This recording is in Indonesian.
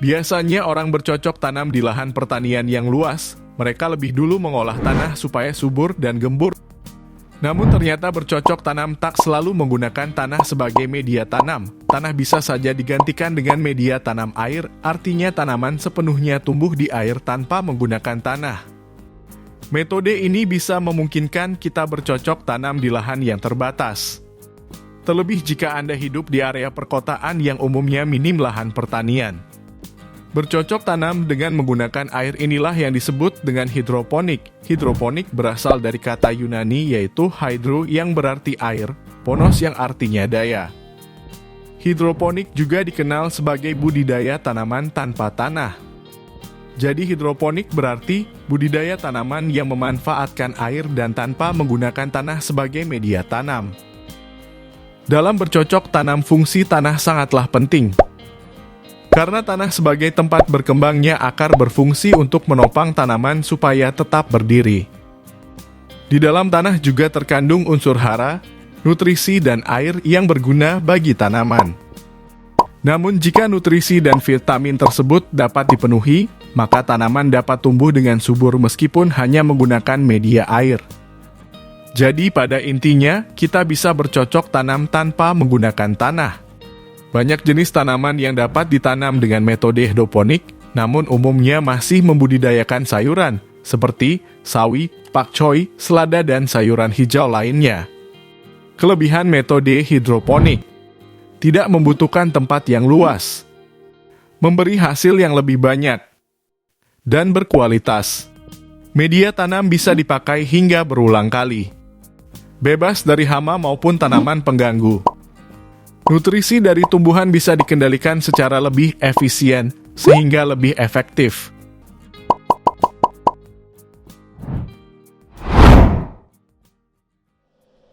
Biasanya orang bercocok tanam di lahan pertanian yang luas. Mereka lebih dulu mengolah tanah supaya subur dan gembur. Namun ternyata bercocok tanam tak selalu menggunakan tanah sebagai media tanam. Tanah bisa saja digantikan dengan media tanam air, artinya tanaman sepenuhnya tumbuh di air tanpa menggunakan tanah. Metode ini bisa memungkinkan kita bercocok tanam di lahan yang terbatas. Terlebih jika Anda hidup di area perkotaan yang umumnya minim lahan pertanian. Bercocok tanam dengan menggunakan air inilah yang disebut dengan hidroponik. Hidroponik berasal dari kata Yunani yaitu hydro yang berarti air, ponos yang artinya daya. Hidroponik juga dikenal sebagai budidaya tanaman tanpa tanah. Jadi hidroponik berarti budidaya tanaman yang memanfaatkan air dan tanpa menggunakan tanah sebagai media tanam. Dalam bercocok tanam, fungsi tanah sangatlah penting. Karena tanah sebagai tempat berkembangnya akar berfungsi untuk menopang tanaman supaya tetap berdiri. Di dalam tanah juga terkandung unsur hara, nutrisi dan air yang berguna bagi tanaman. Namun jika nutrisi dan vitamin tersebut dapat dipenuhi, maka tanaman dapat tumbuh dengan subur meskipun hanya menggunakan media air. Jadi pada intinya, kita bisa bercocok tanam tanpa menggunakan tanah. Banyak jenis tanaman yang dapat ditanam dengan metode hidroponik, namun umumnya masih membudidayakan sayuran, seperti sawi, pakcoy, selada, dan sayuran hijau lainnya. Kelebihan metode hidroponik: tidak membutuhkan tempat yang luas, memberi hasil yang lebih banyak, dan berkualitas. Media tanam bisa dipakai hingga berulang kali, bebas dari hama maupun tanaman pengganggu. Nutrisi dari tumbuhan bisa dikendalikan secara lebih efisien, sehingga lebih efektif.